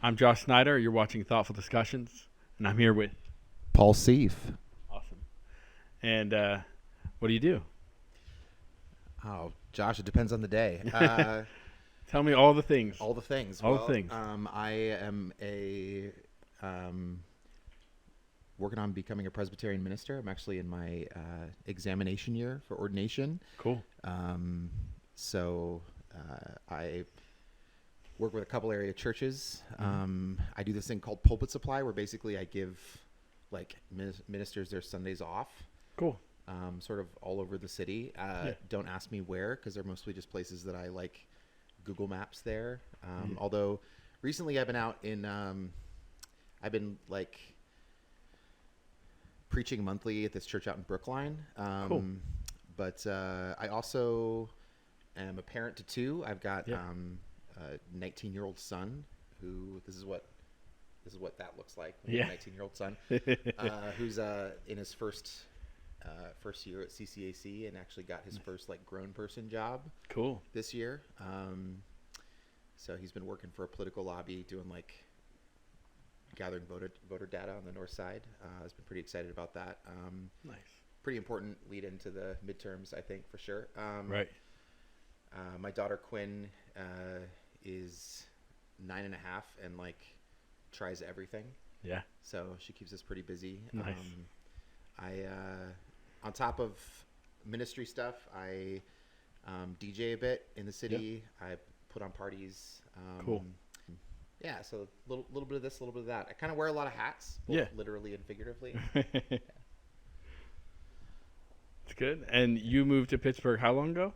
I'm Josh Snider. You're watching Thoughtful Discussions, and I'm here with Paul Seif. Awesome. And what do you do? Oh, Josh, it depends on the day. Tell me all the things. All the things. All the things. I am working on becoming a Presbyterian minister. I'm actually in my examination year for ordination. Cool. So I work with a couple area churches. I do this thing called pulpit supply, where basically I give ministers their Sundays off. Cool. Sort of all over the city. Don't ask me where, because they're mostly just places that I like Google Maps there. Although recently I've been out in, I've been like preaching monthly at this church out in Brookline. Cool. But I also am a parent to two. I've got a 19-year-old son who, this is what that looks like. A 19-year-old son who's in his first year at CCAC and actually got his first grown person job. Cool. This year. So he's been working for a political lobby doing gathering voter data on the north side. I've been pretty excited about that. Nice. Pretty important lead into the midterms, I think, for sure. Right. My daughter Quinn is 9.5 and tries everything. Yeah. So she keeps us pretty busy. Nice. On top of ministry stuff, I DJ a bit in the city. Yep. I put on parties. Cool. Yeah, so a little bit of this, a little bit of that. I kind of wear a lot of hats, both literally and figuratively. It's good. And you moved to Pittsburgh how long ago?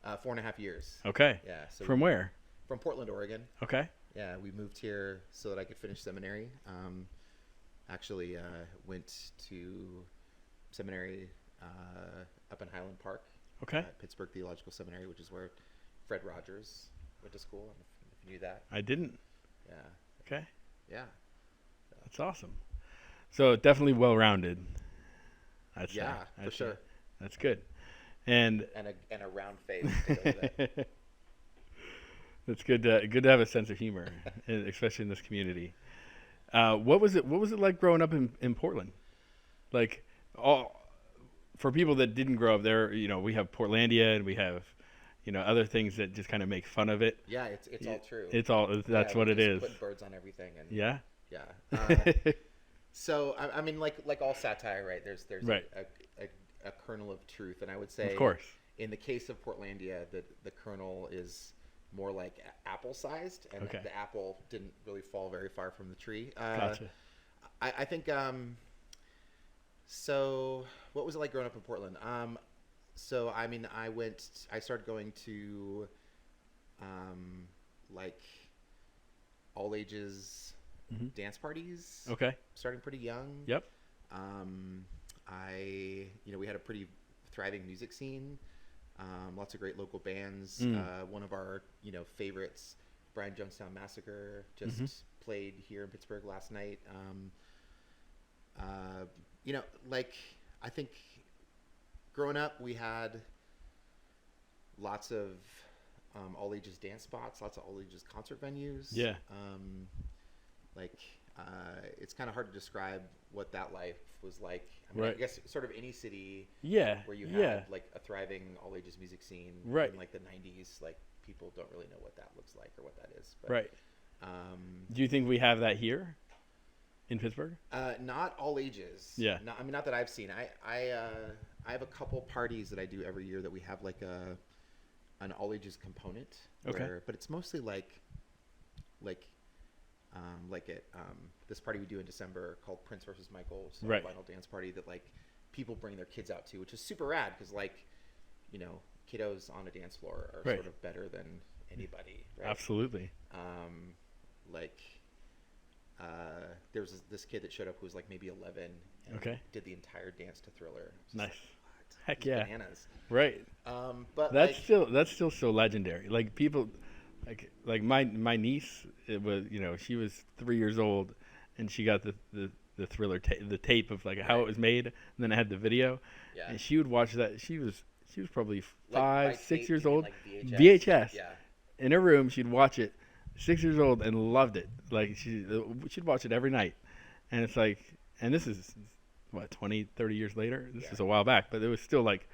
4.5 years. Okay. Yeah. So from where? From Portland, Oregon. Okay. Yeah, we moved here so that I could finish seminary. Actually went to seminary up in Highland Park. Okay. Pittsburgh Theological Seminary, which is where Fred Rogers went to school. I don't know if you knew that. I didn't. Yeah. Okay. Yeah. That's awesome. So definitely well-rounded. For sure. That's good. And a round face to go with it. That's good to have a sense of humor, especially in this community. What was it like growing up in Portland? For people that didn't grow up there, we have Portlandia and we have, other things that just kind of make fun of it. Yeah, it's all true. That's what it is. Put birds on everything. And yeah. Yeah. So I mean, like all satire, right? There's right. a kernel of truth, and I would say, of course, in the case of Portlandia, the kernel is more like apple-sized, and the apple didn't really fall very far from the tree. Gotcha. I think. So, what was it like growing up in Portland? So I mean, I started going to, all ages dance parties. Okay. Starting pretty young. Yep. We had a pretty thriving music scene. Lots of great local bands. One of our, favorites, Brian Jonestown Massacre, just played here in Pittsburgh last night. I think growing up, we had lots of all ages dance spots, lots of all ages concert venues. Yeah. It's kind of hard to describe what that life was like. I right. I guess sort of any city. Yeah. Where you had a thriving all ages music scene. Right. In the 90s, people don't really know what that looks like or what that is. But, right. Do you think we have that here in Pittsburgh? Not all ages. Yeah. Not that I've seen. I have a couple parties that I do every year that we have an all ages component. Okay. But it's mostly at this party we do in December called Prince versus Michael, so right. a vinyl dance party that people bring their kids out to, which is super rad because kiddos on a dance floor are right. sort of better than anybody. Right? Absolutely. There was this kid that showed up who was maybe 11 and did the entire dance to Thriller. Nice. What? Heck yeah. Bananas. Right. But that's still so legendary. People. My niece, it was she was 3 years old, and she got the Thriller the tape of how it was made, and then I had the video, and she would watch that. She was probably 5, 6 years old. VHS. In her room, she'd watch it 6 years old and loved it. Like she'd watch it every night, and it's like, and this is what 20, 30 years later. This is a while back, but it was still like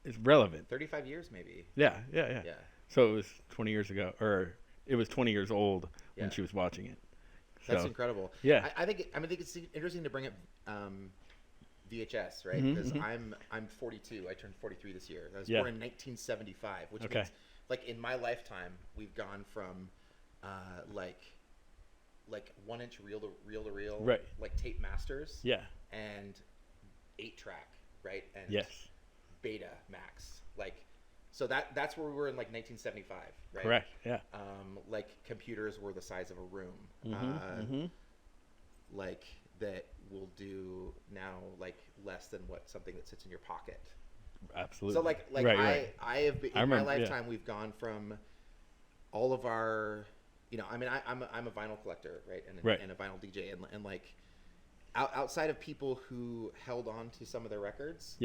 it's relevant. 35 years maybe. Yeah. So it was 20 years ago, or it was 20 years old when she was watching it. That's incredible. Yeah. I think it's interesting to bring up VHS, right? Because I'm 42. I turned 43 this year. I was born in 1975, which means like in my lifetime we've gone from like 1-inch reel to reel, right? Like tape masters, and 8-track, right? And Beta Max, like. So that's where we were in like 1975, right? Correct. Yeah. Like computers were the size of a room. Like that will do now like less than what something that sits in your pocket. Absolutely. So like right. I have been, in my lifetime we've gone from all of our, I mean I'm a vinyl collector, right? And a vinyl DJ, and like outside of people who held on to some of their records,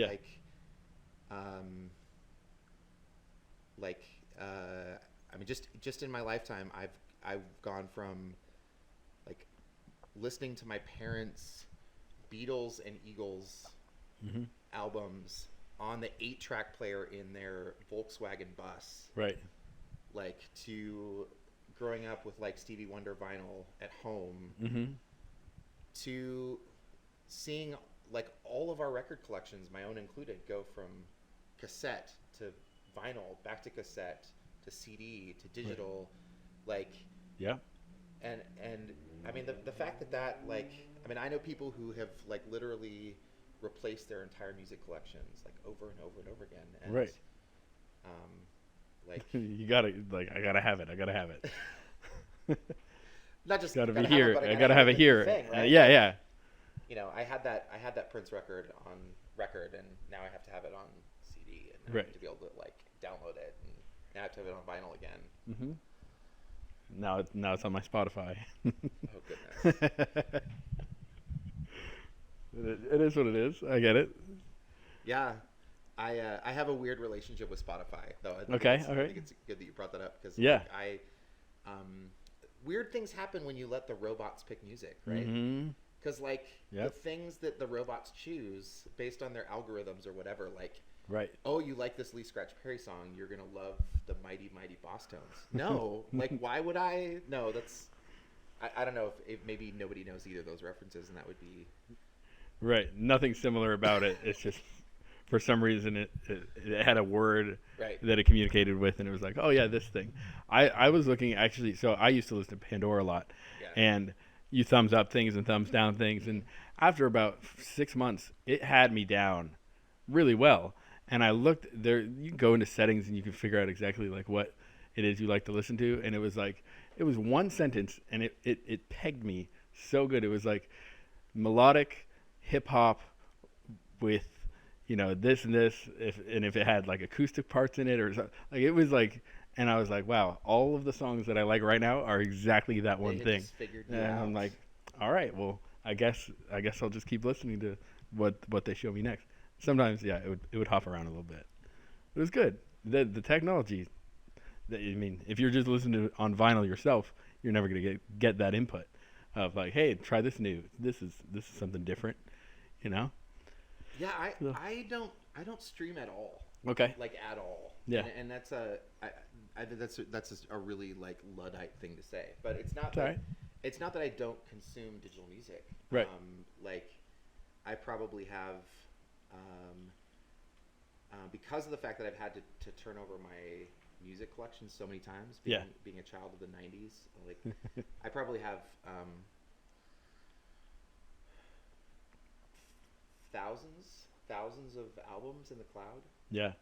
I mean, just in my lifetime, I've gone from like listening to my parents' Beatles and Eagles albums on the 8-track player in their Volkswagen bus, right? Like to growing up with like Stevie Wonder vinyl at home, to seeing like all of our record collections, my own included, go from cassette to vinyl, back to cassette, to CD, to digital, like and I mean the fact that like, I mean I know people who have like literally replaced their entire music collections like over and over and over again, and right. Like you gotta like I gotta have it. Not just gotta be here. I gotta have it here. Thing, right? Yeah. I had that Prince record on record, and now I have to have it on CD, and I have to be able to like download it, and now I have to have it on vinyl again. Now it's on my Spotify. Oh goodness. It is what it is. I get it. Yeah, I have a weird relationship with Spotify, though. I think it's good that you brought that up, because weird things happen when you let the robots pick music, right? Because like the things that the robots choose based on their algorithms or whatever, like oh, you like this Lee Scratch Perry song, you're gonna love the Mighty Mighty Boss Tones. No, like why would I? No, that's I don't know if maybe nobody knows either of those references, and that would be right. Nothing similar about it. It's just for some reason it had a word that it communicated with, and it was like, oh yeah, this thing. I was looking actually. So I used to listen to Pandora a lot, and you thumbs up things and thumbs down things, and after about 6 months, it had me down really well. And I looked there. You can go into settings and you can figure out exactly like what it is you like to listen to, and it was like it was one sentence, and it pegged me so good. It was like melodic hip hop with this and this, if it had like acoustic parts in it or something. Like it was like, and I was like, wow, all of the songs that I like right now are exactly that one thing. And I'm like, all right, well, I guess I'll just keep listening to what they show me next. Sometimes, it would hop around a little bit. It was good. The technology. I mean, if you're just listening to it on vinyl yourself, you're never gonna get that input of like, hey, try this new. This is something different, Yeah, I don't stream at all. Okay. Like at all. Yeah. And that's I think that's a really like Luddite thing to say, but it's not it's not that I don't consume digital music. Right. Like I probably have. Because of the fact that I've had to turn over my music collection so many times, being a child of the 90s, like I probably have thousands of albums in the cloud. Yeah.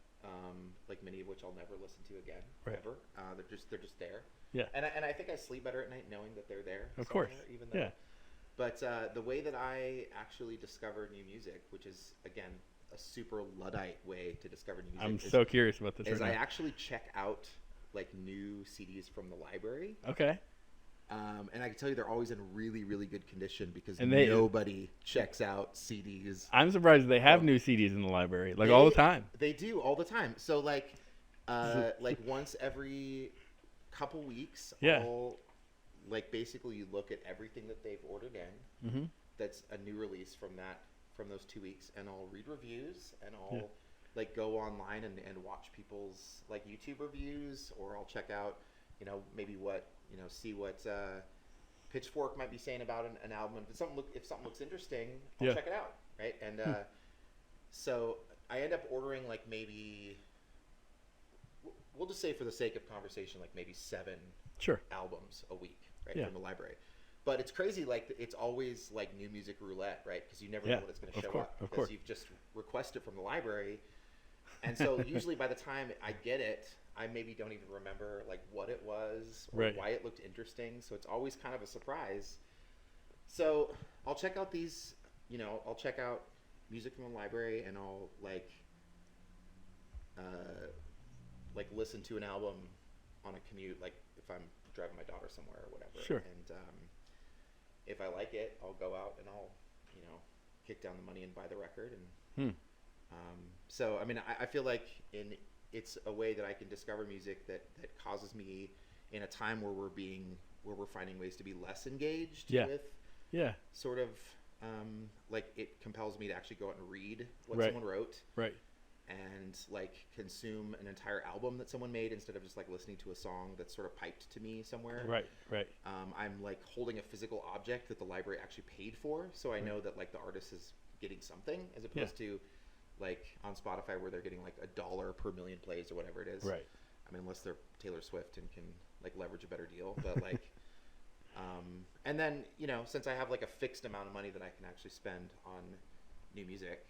Like many of which I'll never listen to again, ever. They're just there. Yeah. And I think I sleep better at night knowing that they're there. Of course. Even though. Yeah. But the way that I actually discover new music, which is again a super Luddite way to discover new music. I'm so curious about this. Is I actually check out like new CDs from the library. Okay. And I can tell you they're always in really, really good condition because nobody checks out CDs. I'm surprised they have new CDs in the library, like all the time. They do all the time. So like once every couple weeks, like basically you look at everything that they've ordered in that's a new release from those 2 weeks, and I'll read reviews, and I'll like go online and watch people's like YouTube reviews, or I'll check out, maybe see what Pitchfork might be saying about an album. If something looks interesting, I'll check it out, right? And so I end up ordering like maybe, we'll just say for the sake of conversation, like maybe 7 albums a week, right, from the library. But it's crazy, like it's always like new music roulette, right? Because you never know what it's going to show up, because you've just requested from the library. And so usually by the time I get it, I maybe don't even remember like what it was or why it looked interesting. So it's always kind of a surprise. So I'll check out these, I'll check out music from the library, and I'll like listen to an album on a commute, like if I'm driving my daughter somewhere or whatever. Sure. And if I like it, I'll go out and I'll, kick down the money and buy the record. And so, I mean, I feel like it's a way that I can discover music that causes me, in a time where we're finding ways to be less engaged with sort of like it compels me to actually go out and read what someone wrote. Right. And like consume an entire album that someone made, instead of just like listening to a song that's sort of piped to me somewhere. Right. I'm like holding a physical object that the library actually paid for, so I know that like the artist is getting something, as opposed to like on Spotify where they're getting like $1 per million plays or whatever it is. Right. I mean, unless they're Taylor Swift and can like leverage a better deal, but like, and then since I have like a fixed amount of money that I can actually spend on new music.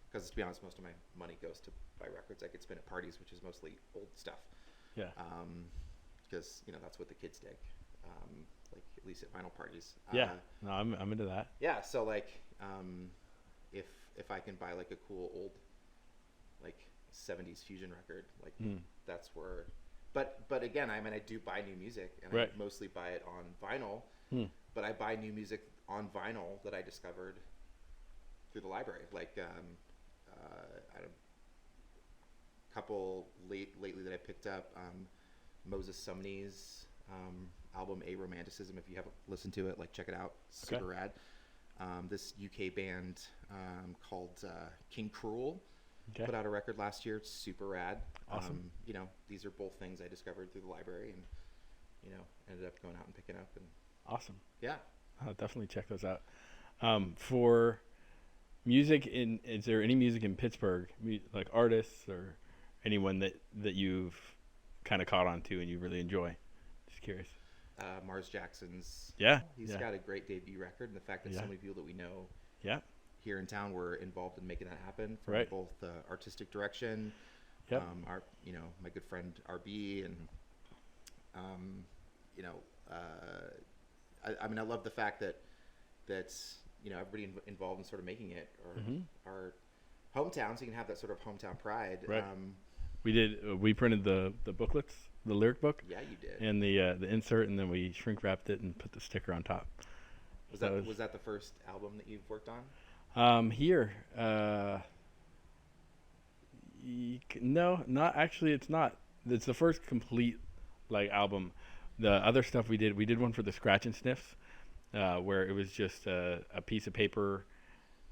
Because to be honest, most of my money goes to buy records I could spend at parties, which is mostly old stuff. Yeah. Because that's what the kids dig. Like at least at vinyl parties. Yeah. No, I'm into that. Yeah. So like, if I can buy like a cool old, like 70s fusion record, like that's where. But again, I mean, I do buy new music, and I mostly buy it on vinyl. But I buy new music on vinyl that I discovered through the library. Like I had a couple lately that I picked up. Moses Sumney's album A Romanticism. If you haven't listened to it, like check it out. Super rad. This UK band called King Cruel put out a record last year. It's super rad. Awesome. These are both things I discovered through the library, and ended up going out and picking up. And awesome. Yeah, I'll definitely check those out. For music, is there any music in Pittsburgh, like artists or anyone that you've kind of caught on to and you really enjoy? Just curious. Mars Jackson's. Yeah. He's got a great debut record, and the fact that so many people that we know here in town were involved in making that happen, from both the artistic direction, our my good friend RB, and I mean, I love the fact that everybody involved in sort of making it are hometowns, so you can have that sort of hometown pride. Right. We printed the booklets, the lyric book. Yeah, you did. And the insert, and then we shrink wrapped it and put the sticker on top. Was that the first album that you've worked on? Here. No, not actually. It's not. It's the first complete like album. The other stuff we did one for the Scratch and Sniffs, where it was just a piece of paper.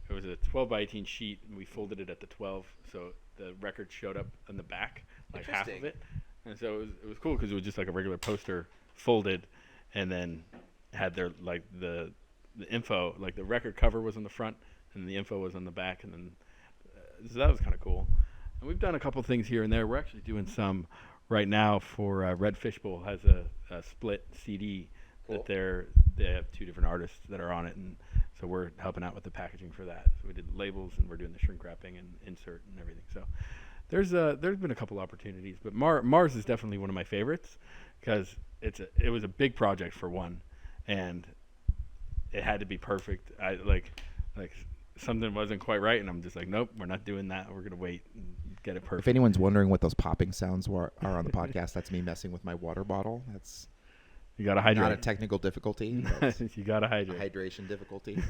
It was a 12 by 18 sheet, and we folded it at the 12, so the record showed up on the back, like half of it. And so it was cool because it was just like a regular poster folded, and then had their like the info, like the record cover was on the front, and the info was on the back, and then so that was kind of cool. And we've done a couple things here and there. We're actually doing some right now for Red Fishbowl has a split CD that they have 2 different artists that are on it, and so we're helping out with the packaging for that. So we did labels, and we're doing the shrink wrapping and insert and everything. So there's been a couple opportunities, but Mars is definitely one of my favorites because it was a big project for one, and it had to be perfect. I like something wasn't quite right, and I'm just like, nope, we're not doing that. We're gonna wait and get it perfect. If anyone's wondering what those popping sounds are on the podcast, that's me messing with my water bottle. That's you gotta hydrate. Not a technical difficulty. You gotta hydrate. A hydration difficulty.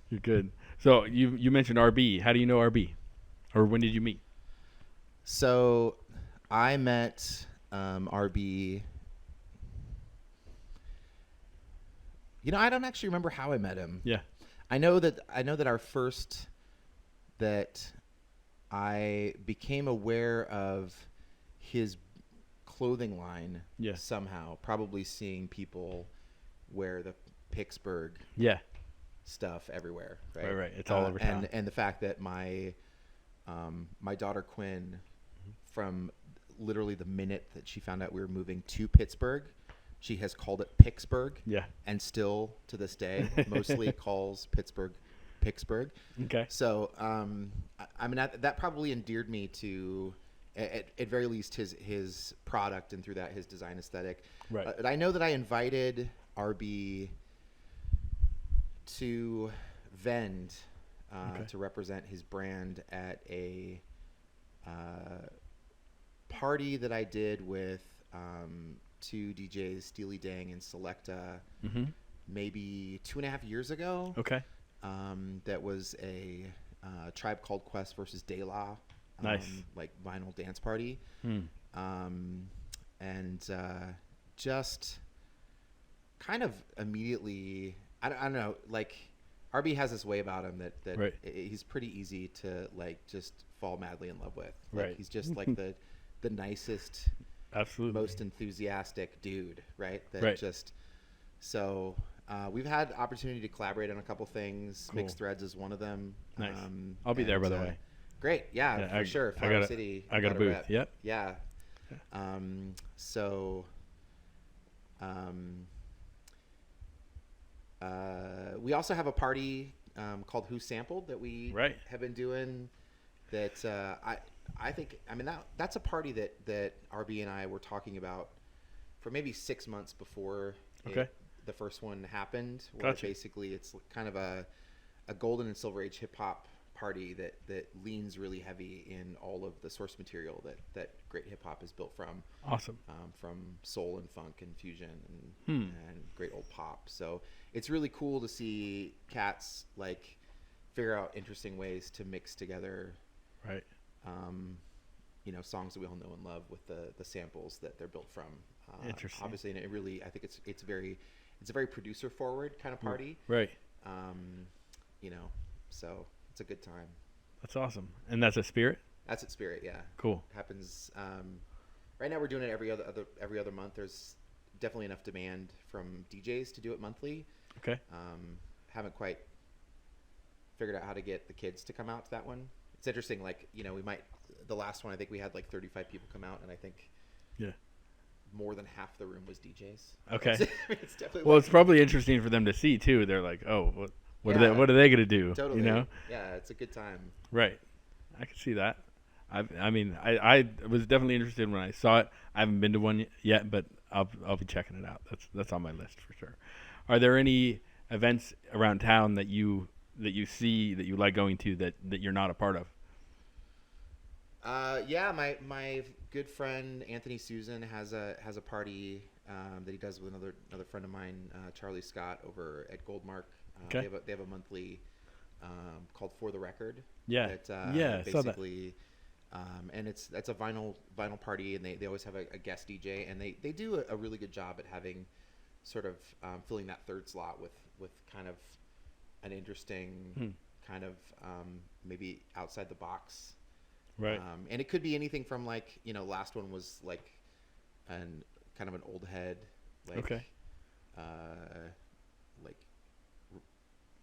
You're good. So you mentioned RB. How do you know RB? Or when did you meet? So I met RB I don't actually remember how I met him. Yeah. I know that that I became aware of his clothing line somehow, probably seeing people wear the Pittsburgh stuff everywhere. Right. Right. It's all over town. And the fact that my daughter Quinn, from literally the minute that she found out we were moving to Pittsburgh, she has called it Pittsburgh. Yeah. And still to this day, mostly calls Pittsburgh. Okay. So, I mean, that probably endeared me to, at very least, his product, and through that, his design aesthetic. Right. But I know that I invited RB to vend to represent his brand at a party that I did with two DJs, Steely Dan and Selecta, maybe 2.5 years ago. Okay. That was a Tribe Called Quest versus De La, nice, like vinyl dance party, and just kind of immediately, I don't know, like RB has this way about him that he's pretty easy to like just fall madly in love with. Like, he's just like the nicest, absolutely, most enthusiastic dude, right? That just so. We've had opportunity to collaborate on a couple things. Cool. Mixed Threads is one of them. Nice. I'll be there, by the way. Great. Yeah, for sure. Flower City. I got a booth. Yep. Yeah. We also have a party called Who Sampled that we have been doing. That I think, I mean, that's a party that RB and I were talking about for maybe 6 months before the first one happened, where basically it's kind of a golden and silver age hip hop party that leans really heavy in all of the source material that great hip hop is built from. Awesome. From soul and funk and fusion and great old pop. So it's really cool to see cats like figure out interesting ways to mix together, songs that we all know and love with the samples that they're built from. Interesting. Obviously, and it really, I think it's a very producer forward kind of party. Right. So it's a good time. That's awesome. And that's at Spirit? That's at Spirit, yeah. Cool. It happens right now. We're doing it every other month. There's definitely enough demand from DJs to do it monthly. Okay. Haven't quite figured out how to get the kids to come out to that one. It's interesting, like, the last one, I think we had like 35 people come out, and I think more than half the room was DJs. Okay. It's definitely it's probably interesting for them to see too. They're like, oh, what are they gonna do? Totally. Yeah, it's a good time. Right. I can see that. I mean, I was definitely interested when I saw it. I haven't been to one yet, but I'll be checking it out. That's on my list for sure. Are there any events around town that you see that you like going to that you're not a part of? My good friend Anthony Susan has a party that he does with another friend of mine, Charlie Scott, over at Goldmark. They have a monthly called For the Record. Yeah. Basically, I saw that. And that's a vinyl party, and they always have a guest DJ, and they do a really good job at having sort of filling that third slot with kind of an interesting kind of maybe outside the box. Right. And it could be anything from like, last one was like kind of an old head, like,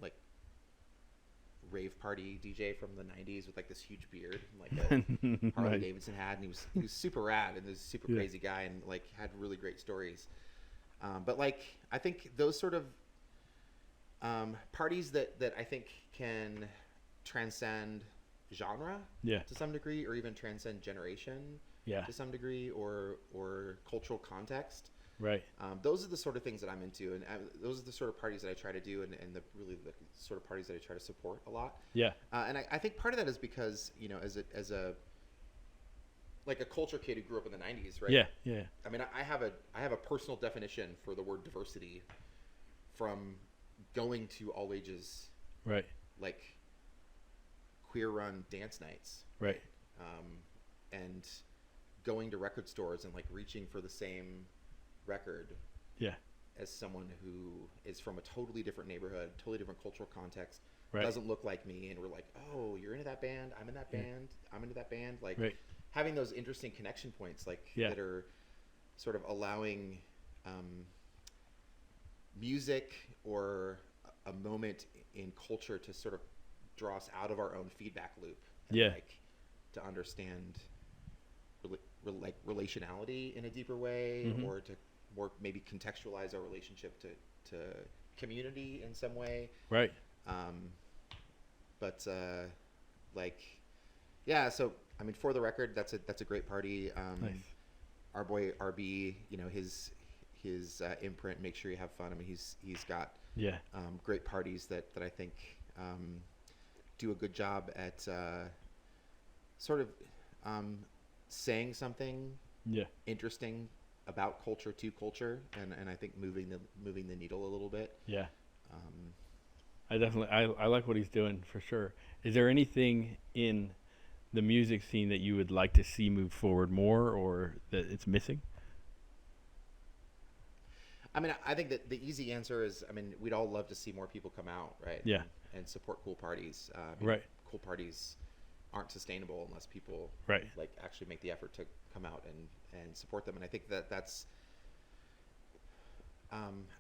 like rave party DJ from the 90s with like this huge beard, like a Harley Davidson hat, and he was super rad and this super crazy guy, and like had really great stories. But like, I think those sort of parties that I think can transcend genre to some degree, or even transcend generation to some degree, or cultural context. Right. Those are the sort of things that I'm into, and those are the sort of parties that I try to do, and the sort of parties that I try to support a lot. Yeah. And I think part of that is because, as a like a culture kid who grew up in the 90s, right? Yeah. Yeah. I mean, I have a personal definition for the word diversity from going to all ages, right? Like queer run dance nights, right? And going to record stores and like reaching for the same record, as someone who is from a totally different neighborhood, totally different cultural context, right. doesn't look like me, and we're like, oh, you're into that band, I'm in that band, I'm into that band, like right. having those interesting connection points, like that are sort of allowing music or a moment in culture to sort of draw us out of our own feedback loop, and like to understand like relationality in a deeper way, or to more maybe contextualize our relationship to community in some way, right. But like, yeah, so I mean, for the record, that's a great party. Nice. Our boy RB, you know, his imprint, Make Sure You Have Fun. I mean, he's got great parties that I think do a good job at sort of saying something interesting about culture to culture, and I think moving the needle a little bit. Yeah. I like what he's doing for sure. Is there anything in the music scene that you would like to see move forward more, or that it's missing? I mean, I think that the easy answer is, I mean, we'd all love to see more people come out, right? Yeah. And support cool parties. Right. Cool parties aren't sustainable unless people like actually make the effort to come out and support them. And I think that's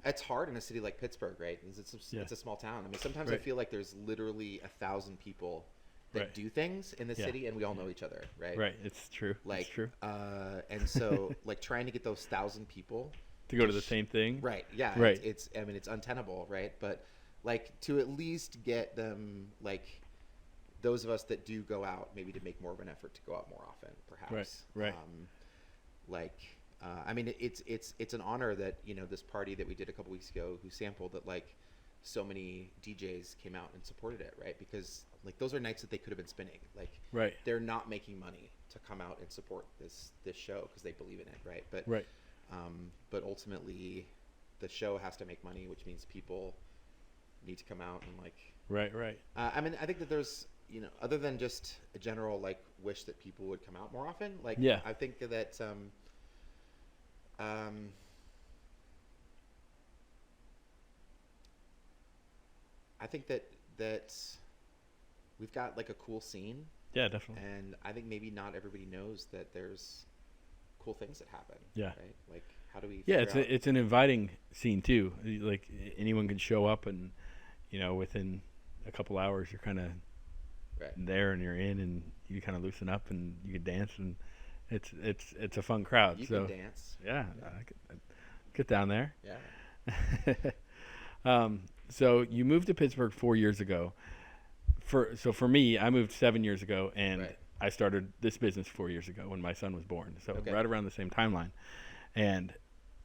it's hard in a city like Pittsburgh, right? It's a small town. I mean, sometimes I feel like there's literally 1,000 people that do things in the city, and we all know each other, right? Right. It's true. Like, it's true. And so like trying to get those 1,000 people to go to the same thing. Right. Yeah. Right. It's I mean, it's untenable, right? But like to at least get them, like those of us that do go out, maybe to make more of an effort to go out more often, perhaps. Right. I mean, it's an honor that, you know, this party that we did a couple weeks ago, who sampled, that like so many DJs came out and supported it, right? Because like those are nights that they could have been spinning. Like they're not making money to come out and support this show because they believe in it, right? But ultimately, the show has to make money, which means people need to come out and like. Right. I mean, I think that there's, you know, other than just a general like wish that people would come out more often, like I think that I think that we've got like a cool scene. Yeah, definitely. And I think maybe not everybody knows that there's cool things that happen. Yeah. Right? Like, how do we? Yeah, it's an inviting scene too. Like anyone can show up, and you know, within a couple hours, you're kind of there, and you're in, and you kind of loosen up, and you can dance, and it's a fun crowd. You can dance. Yeah, I could get down there. Yeah. So you moved to Pittsburgh 4 years ago. For me, I moved 7 years ago, and I started this business 4 years ago when my son was born. So right around the same timeline. And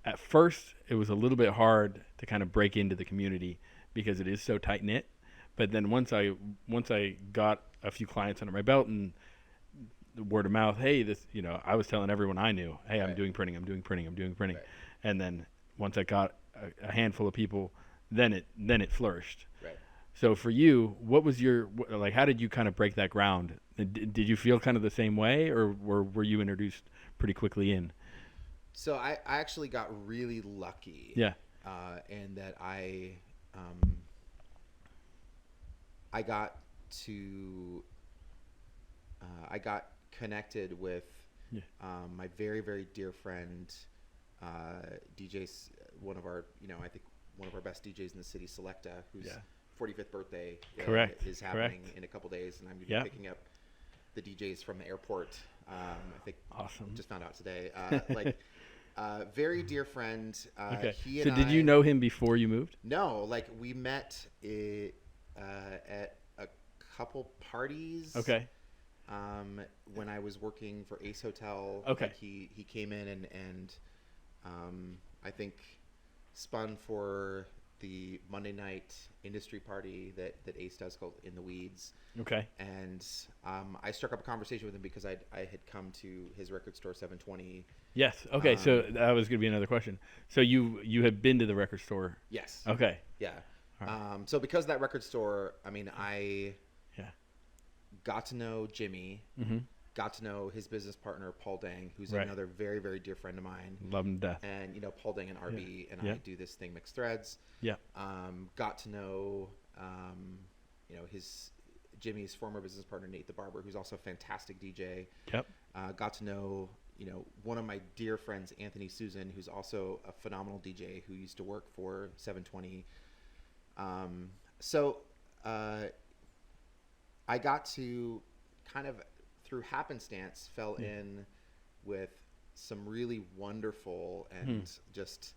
at first, it was a little bit hard to kind of break into the community because it is so tight knit. But then once I got a few clients under my belt and the word of mouth, hey, this, you know, I was telling everyone I knew, hey, I'm doing printing. Right. And then once I got a handful of people, then it flourished. Right. So for you, what was how did you kind of break that ground? Did you feel kind of the same way, or were you introduced pretty quickly in? So I actually got really lucky. Yeah. And that I got connected with my very, very dear friend, DJ's one of our, you know, I think one of our best DJs in the city, Selecta, whose 45th birthday is happening in a couple days, and I'm going to be picking up the DJs from the airport. I think awesome. Just found out today. Very dear friend. He and did you know him before you moved? No, like we met at a couple parties. Okay. When I was working for Ace Hotel. Okay. Like he came in and I think spun for the Monday night industry party that Ace does called In the Weeds. Okay. And I struck up a conversation with him because I had come to his record store 720. Yes. Okay. So that was going to be another question. So you had been to the record store? Yes. Okay. Yeah. Right. So because of that record store, I mean, I got to know Jimmy. Mm-hmm. Got to know his business partner, Paul Dang, who's Right. another very, very dear friend of mine. Love him to death. And, Paul Dang and RB and Yeah. I do this thing, Mixed Threads. Yeah. Got to know, Jimmy's former business partner, Nate the Barber, who's also a fantastic DJ. Yep. Got to know, one of my dear friends, Anthony Susan, who's also a phenomenal DJ who used to work for 720. I got to kind of, through happenstance, fell in with some really wonderful and just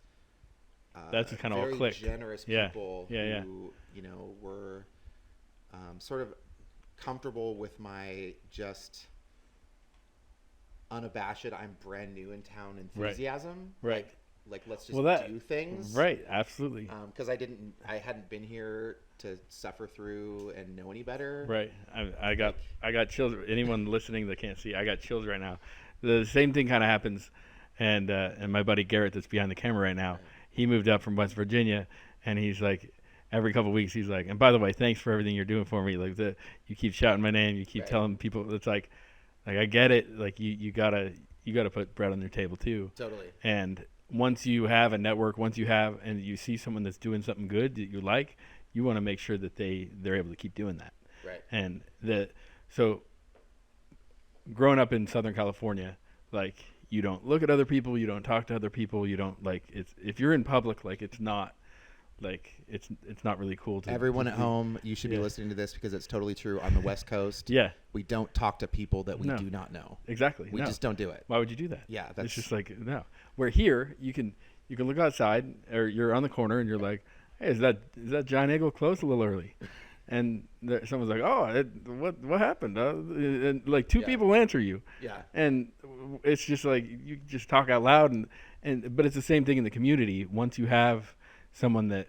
that's kind of all very clicked. generous people who, were sort of comfortable with my just unabashed, I'm brand new in town enthusiasm. Right. Like let's just do things. Right. Absolutely. Because I hadn't been here to suffer through and know any better. Right. I got chills. Anyone listening that can't see, I got chills right now. The same thing kind of happens, and my buddy Garrett that's behind the camera right now, he moved up from West Virginia, and he's like, every couple of weeks he's like, and by the way, thanks for everything you're doing for me. Like you keep shouting my name, you keep telling people. It's like I get it. Like you gotta put bread on their table too. Totally. And once you have a network, and you see someone that's doing something good that you like, you want to make sure that they're able to keep doing that. Right. And so growing up in Southern California, like you don't look at other people, you don't talk to other people, you don't if you're in public, like it's not really cool to everyone at home. You should be listening to this because it's totally true. On the West Coast, we don't talk to people that we do not know. Exactly. We just don't do it. Why would you do that? Yeah, it's just like no. Where here you can look outside, or you're on the corner and you're like, hey, is that Giant Eagle closed a little early? And someone's like, oh, what happened? And like two people answer you. Yeah. And it's just like you just talk out loud, but it's the same thing in the community. Once you have someone that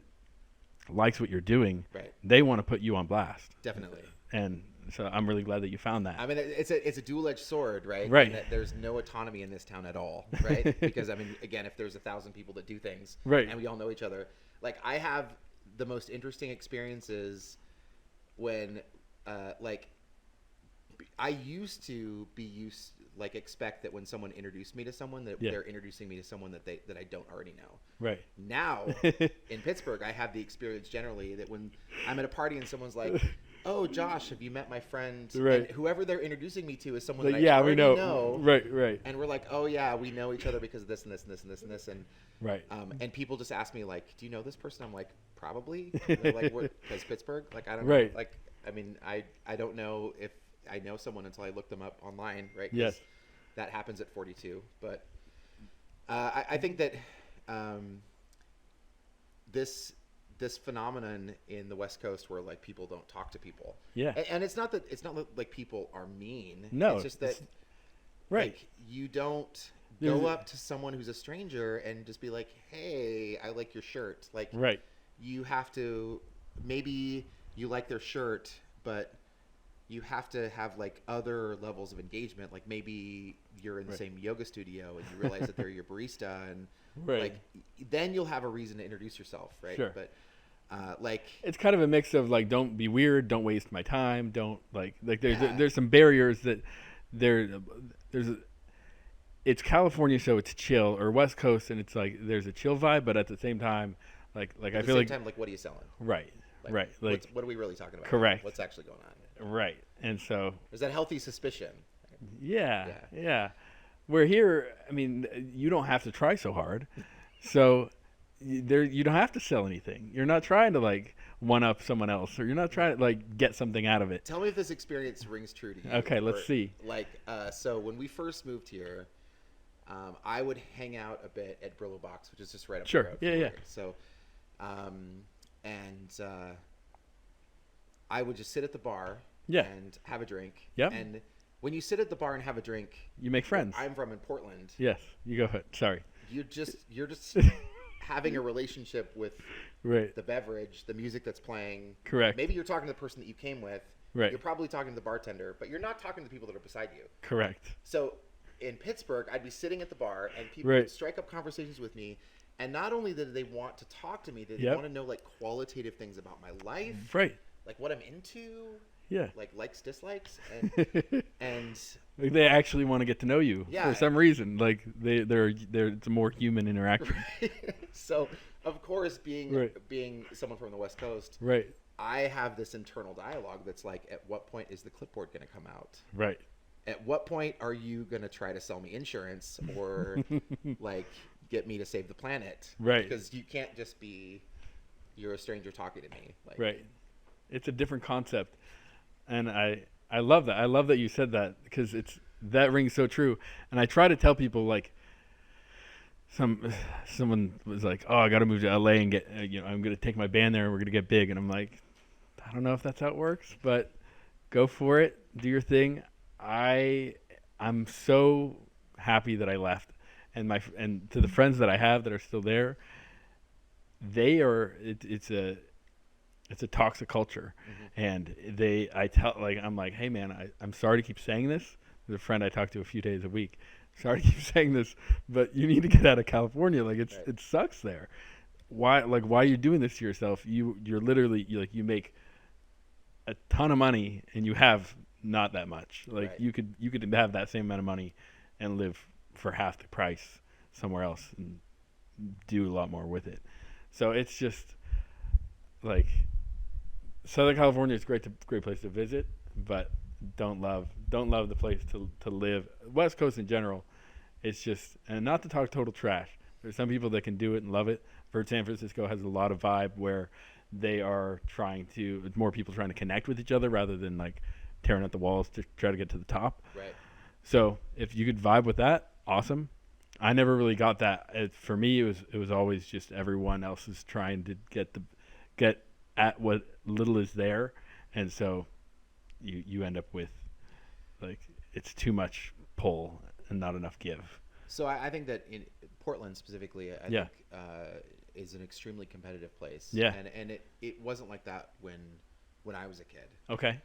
likes what you're doing, they want to put you on blast. Definitely. And so I'm really glad that you found that. I mean, it's a dual-edged sword, right? Right. And that there's no autonomy in this town at all, right? Because I mean, again, if there's 1,000 people that do things, and we all know each other, like I have the most interesting experiences when, I used to expect that when someone introduced me to someone that they're introducing me to someone that I don't already know. Right. Now in Pittsburgh, I have the experience generally that when I'm at a party and someone's like, "Oh, Josh, have you met my friend?" Right. And whoever they're introducing me to is someone that I I already already know. Right. And we're like, "Oh yeah, we know each other because of this and this and this and this and this." And right. And people just ask me like, "Do you know this person?" I'm like, "Probably." And they're like, "Because Pittsburgh?" Like I don't know. Right. Like I mean, I don't know if I know someone until I look them up online, right? Yes. That happens at 42. But I think that this phenomenon in the West Coast where like people don't talk to people. Yeah. And it's not that like people are mean. No. It's just that like you don't go up to someone who's a stranger and just be like, "Hey, I like your shirt." Like you have to, maybe you like their shirt, but you have to have like other levels of engagement. Like maybe you're in the same yoga studio and you realize that they're your barista, and like then you'll have a reason to introduce yourself, right? Sure. But it's kind of a mix of like, don't be weird, don't waste my time, don't there's some barriers that it's California, so it's chill, or West Coast, and it's like there's a chill vibe, but at the same time, like I feel like like what are you selling? Right. Right. Like what are we really talking about? Correct. What's actually going on? Right. And so there's that healthy suspicion. Yeah. Where here, I mean, you don't have to try so hard. So you don't have to sell anything. You're not trying to like one up someone else, or you're not trying to like get something out of it. Tell me if this experience rings true to you. Okay, let's see. Like, so when we first moved here, I would hang out a bit at Brillo Box, which is just right up the road. Yeah. So, I would just sit at the bar and have a drink. Yep. And when you sit at the bar and have a drink, you make friends. I'm from in Portland. Yes, you go ahead. Sorry. You're just having a relationship with the beverage, the music that's playing. Correct. Maybe you're talking to the person that you came with. Right. You're probably talking to the bartender, but you're not talking to the people that are beside you. Correct. So in Pittsburgh, I'd be sitting at the bar and people would strike up conversations with me. And not only did they want to talk to me, they want to know like qualitative things about my life. Right. Like what I'm into. like likes, dislikes, and like they actually want to get to know you yeah, for some reason. Like they're it's a more human interaction. Right. So of course, being Right. being someone from the West Coast, Right. I have this internal dialogue that's like, at what point is the clipboard going to come out? Right. At what point are you going to try to sell me insurance or like get me to save the planet? Right. Because you can't just be, you're a stranger talking to me. Like, Right. It's a different concept. And I love that. I love that you said that because that rings so true. And I try to tell people, like, someone was like, "Oh, I got to move to LA and get I'm going to take my band there and we're going to get big." And I'm like, I don't know if that's how it works, but go for it. Do your thing. I'm so happy that I left, and to the friends that I have that are still there, it's a toxic culture, and I'm like, hey man, I'm sorry to keep saying this. There's a friend I talk to a few days a week. Sorry to keep saying this, but you need to get out of California. Like it sucks there. Why are you doing this to yourself? You're literally you make a ton of money and you have not that much. Like you could have that same amount of money and live for half the price somewhere else and do a lot more with it. So it's just like Southern California is great place to visit, but don't love the place to live. West Coast in general, it's just, and not to talk total trash. There's some people that can do it and love it. San Francisco has a lot of vibe where they are more people trying to connect with each other rather than like tearing at the walls to try to get to the top. Right. So if you could vibe with that, awesome. I never really got that. For me, it was always just everyone else is trying to get at what little is there, and so you end up with like it's too much pull and not enough give. So I think that in Portland specifically, I think is an extremely competitive place. Yeah. And it wasn't like that when I was a kid. Okay.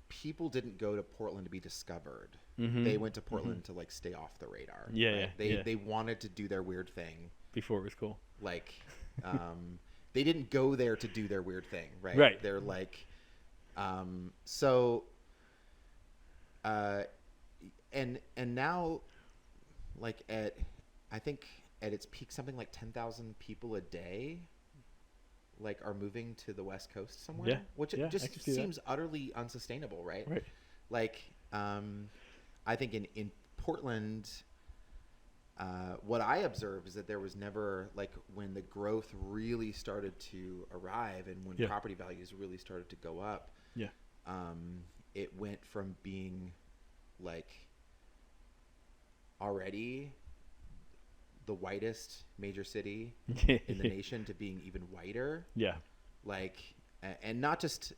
People didn't go to Portland to be discovered. Mm-hmm. They went to Portland to like stay off the radar. Yeah, right? They wanted to do their weird thing before it was cool. Like, they didn't go there to do their weird thing, right? Right. They're like, and now, like I think at its peak, something like 10,000 people a day, like are moving to the West Coast somewhere. Yeah. Which just seems utterly unsustainable, right? Right. Like, I think in Portland, what I observed is that there was never, like, when the growth really started to arrive and when property values really started to go up, it went from being like already the whitest major city in the nation to being even whiter. Yeah. Like, and not just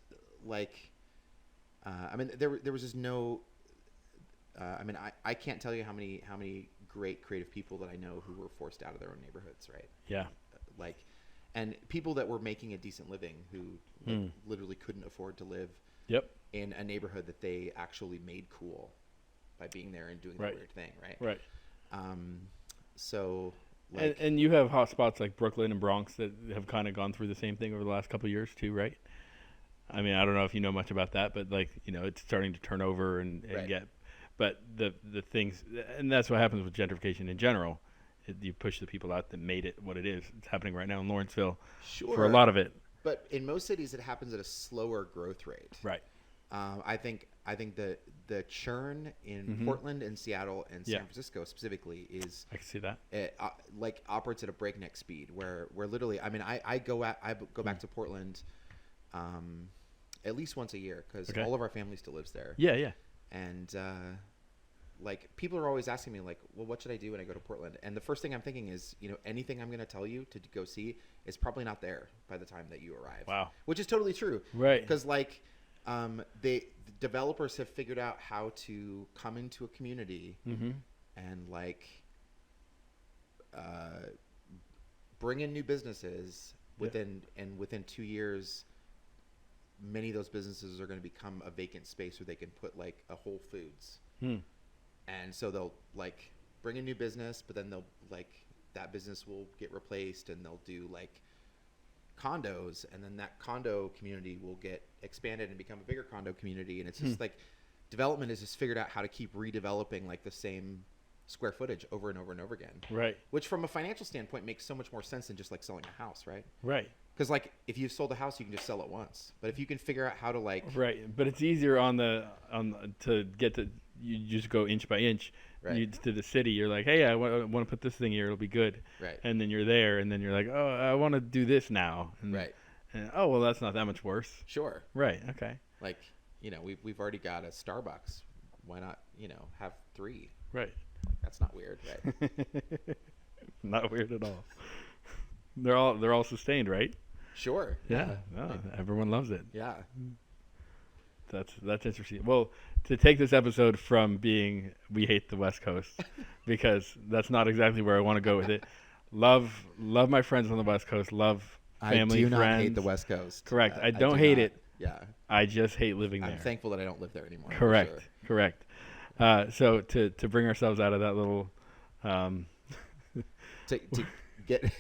like, I mean, there was just no, I mean, I can't tell you how many great creative people that I know who were forced out of their own neighborhoods, right? Yeah. Like, and people that were making a decent living who like, literally couldn't afford to live in a neighborhood that they actually made cool by being there and doing the weird thing, right? Right. So, like, and you have hot spots like Brooklyn and Bronx that have kind of gone through the same thing over the last couple of years too, right? I mean, I don't know if you know much about that, but like, you know, it's starting to turn over and get, but the things, and that's what happens with gentrification in general. You push the people out that made it what it is. It's happening right now in Lawrenceville for a lot of it. But in most cities, it happens at a slower growth rate. Right. I think the churn in Portland and Seattle and San Francisco specifically is, I can see that, like operates at a breakneck speed where literally, I mean, I go back to Portland at least once a year because all of our family still lives there. Yeah, yeah. And like, people are always asking me like, well, what should I do when I go to Portland? And the first thing I'm thinking is, you know, anything I'm going to tell you to go see is probably not there by the time that you arrive. Wow. Which is totally true. Right. Because like, the developers have figured out how to come into a community and like bring in new businesses within 2 years. Many of those businesses are going to become a vacant space where they can put like a Whole Foods. And so they'll like bring a new business, but then they'll like that business will get replaced and they'll do like condos, and then that condo community will get expanded and become a bigger condo community. And it's just like development has just figured out how to keep redeveloping like the same square footage over and over and over again. Right. Which from a financial standpoint makes so much more sense than just like selling a house, right? Right. Because like if you've sold a house, you can just sell it once. But if you can figure out how to like but it's easier to get to, you just go inch by inch. Right. To the city. You're like, hey, I want to put this thing here. It'll be good. Right. And then you're there, and then you're like, oh, I want to do this now. And, right. And, oh, well, that's not that much worse. Sure. Right. Okay. Like, we've already got a Starbucks. Why not, have 3? Right. Like, that's not weird, right? Not weird at all. They're all sustained, right? Sure. Yeah. No, everyone loves it. Yeah. That's interesting. Well, to take this episode from being we hate the West Coast, because that's not exactly where I want to go with it. Love my friends on the West Coast. Love family, I do friends. not hate the West Coast. Correct. I don't hate it. Yeah. I just hate living there. I'm thankful that I don't live there anymore. Correct. Sure. Correct. So to bring ourselves out of that little to get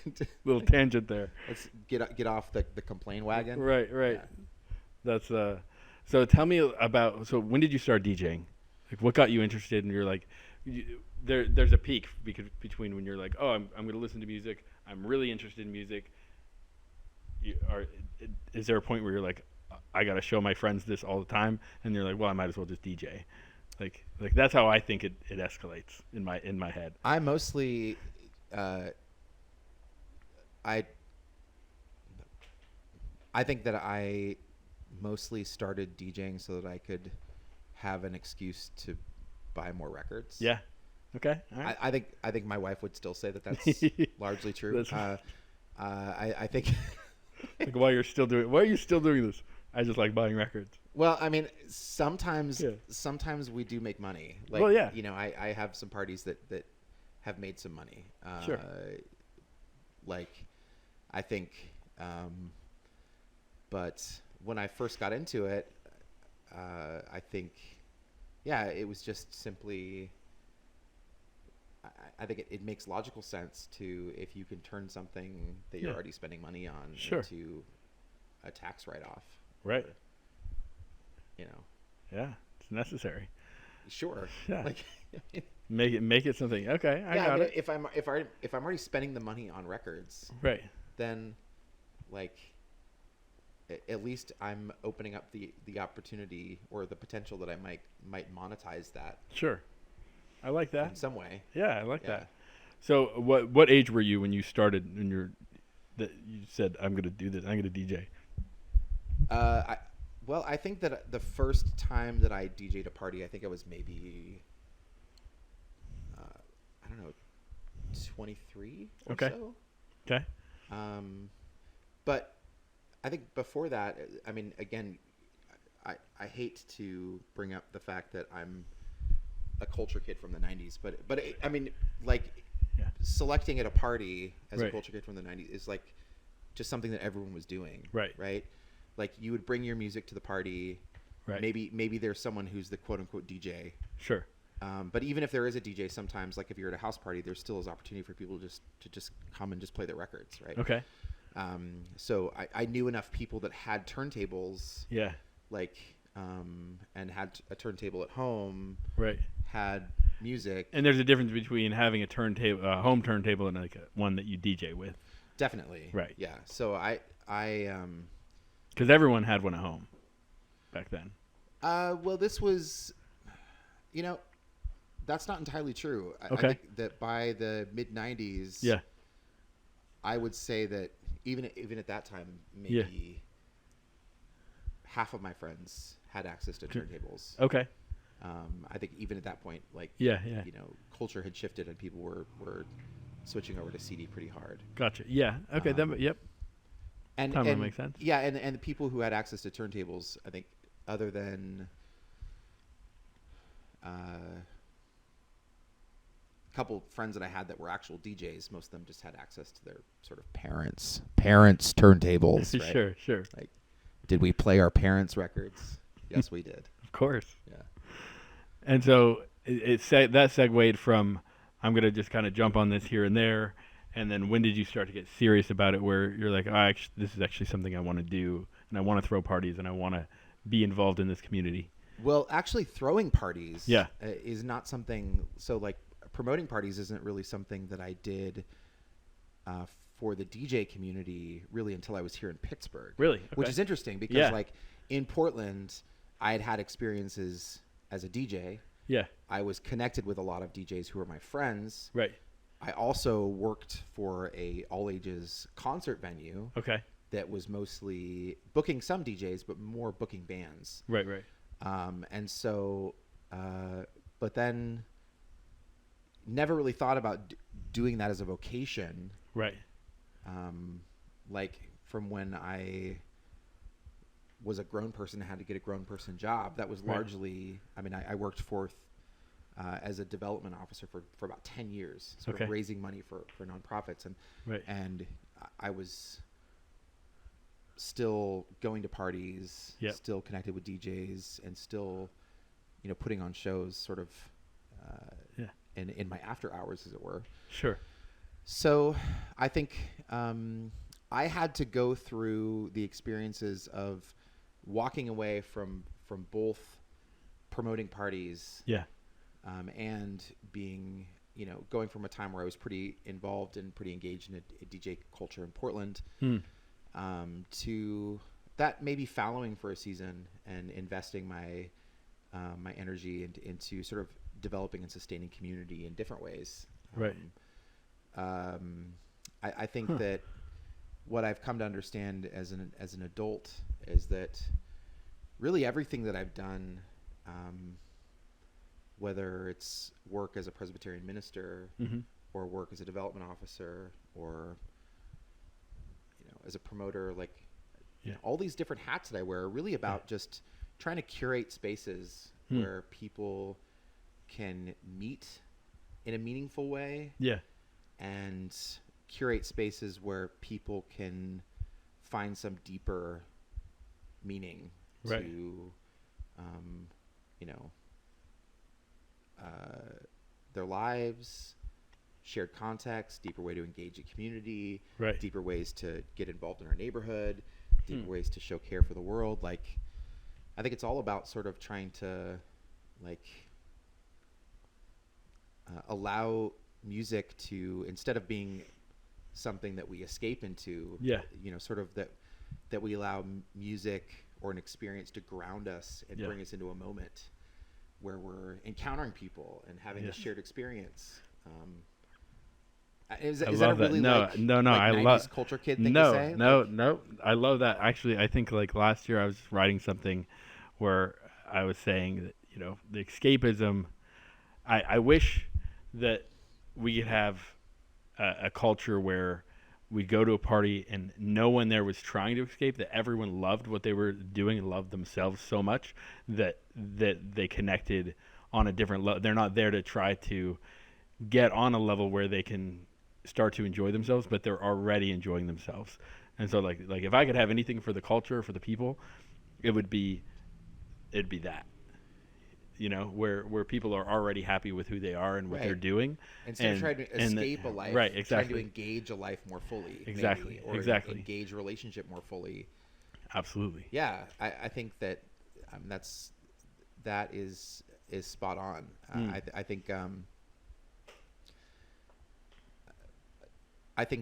little tangent there. Let's get off the complain wagon. Right. Yeah. That's So tell me about. So when did you start DJing? Like, what got you interested? And you're like, there's a peak between when you're like, oh, I'm going to listen to music. I'm really interested in music. Is there a point where you're like, I got to show my friends this all the time? And you're like, well, I might as well just DJ. Like that's how I think it escalates in my head. I mostly, I think that I mostly started DJing so that I could have an excuse to buy more records. Yeah. Okay. All right. I think my wife would still say that that's largely true. I think. Like, why are you still doing this? I just like buying records. Well, I mean, sometimes we do make money. Like, well, yeah. I have some parties that have made some money. Sure. Like, I think, but when I first got into it, I think, yeah, it was just simply. I think it makes logical sense to, if you can turn something that you're already spending money on into a tax write-off. Right. Yeah, it's necessary. Sure. Yeah. Like, make it something. Okay, I got it. If I'm already spending the money on records, right, then like at least I'm opening up the opportunity or the potential that I might monetize that. Sure. I like that. In some way. Yeah, I like that. So what age were you when you started that you said, I'm going to do this, I'm going to DJ? I think that the first time that I DJ'd a party, I think I was maybe, I don't know, 23 or so. Okay. But I think before that, I mean, again, I hate to bring up the fact that I'm a culture kid from the 90s, but I mean, like, selecting at a party as a culture kid from the 90s is like just something that everyone was doing. Right. Like, you would bring your music to the party. Right. Maybe there's someone who's the quote unquote DJ. Sure. But even if there is a DJ, sometimes, like if you're at a house party, there still is opportunity for people to just come and just play their records. Right. Okay. So I knew enough people that had turntables. Yeah. Like, and had a turntable at home. Right. Had music. And there's a difference between having a turntable, home turntable, and like one that you DJ with. Definitely. Right. Yeah. So I because everyone had one at home back then. Well, this was, that's not entirely true. Okay. I think that by the mid 90s, I would say that even at that time, maybe half of my friends had access to turntables. Okay. I think even at that point, like, culture had shifted and people were switching over to CD pretty hard. Gotcha. Yeah. Okay. Yep. And that makes sense. Yeah, and the people who had access to turntables, I think, other than a couple friends that I had that were actual DJs, most of them just had access to their sort of parents' turntables. Right? Sure. Like, did we play our parents' records? Yes, we did. Of course. Yeah. And so that segued from, I'm going to just kind of jump on this here and there, And then when did you start to get serious about it, where you're like, this is actually something I want to do, and I want to throw parties, and I want to be involved in this community? Well, actually, throwing parties Yeah. is not something. So, like, promoting parties isn't really something that I did for the DJ community really until I was here in Pittsburgh. Really? Okay. Which is interesting because, like, in Portland, I had had experiences as a DJ. Yeah. I was connected with a lot of DJs who were my friends. Right. I also worked for a all-ages concert venue. Okay. That was mostly booking some DJs, but more booking bands. Right, right. And so, but then never really thought about doing that as a vocation. Right. Like from when I was a grown person and had to get a grown person job, that was largely, I mean, I worked as a development officer for about 10 years, sort of raising money for nonprofits. And I was still going to parties, still connected with DJs, and still, putting on shows sort of in my after hours, as it were. Sure. So I think I had to go through the experiences of walking away from both promoting parties and being, going from a time where I was pretty involved and pretty engaged in a DJ culture in Portland to that maybe fallowing for a season and investing my energy into sort of developing and sustaining community in different ways. Right. I think that what I've come to understand as an adult is that really everything that I've done, whether it's work as a Presbyterian minister or work as a development officer or as a promoter, like all these different hats that I wear are really about just trying to curate spaces where people can meet in a meaningful way. Yeah. And curate spaces where people can find some deeper meaning to, their lives, shared context, deeper way to engage a community, deeper ways to get involved in our neighborhood, deeper ways to show care for the world. Like, I think it's all about sort of trying to, like, allow music to, instead of being something that we escape into, sort of that we allow music or an experience to ground us and bring us into a moment where we're encountering people and having this shared experience. Is that a really no, I 90s love culture kid thing to say? No. I love that. Actually, I think like last year I was writing something where I was saying that, the escapism, I wish that we could have a culture where we go to a party and no one there was trying to escape, that everyone loved what they were doing and loved themselves so much that they connected on a different level. They're not there to try to get on a level where they can start to enjoy themselves, but they're already enjoying themselves. And so like if I could have anything for the culture, for the people, it'd be that. Where people are already happy with who they are and what they're doing. Instead of trying to escape a life, trying to engage a life more fully. Exactly. Maybe, or engage a relationship more fully. Absolutely. Yeah, I think that that is spot on. I think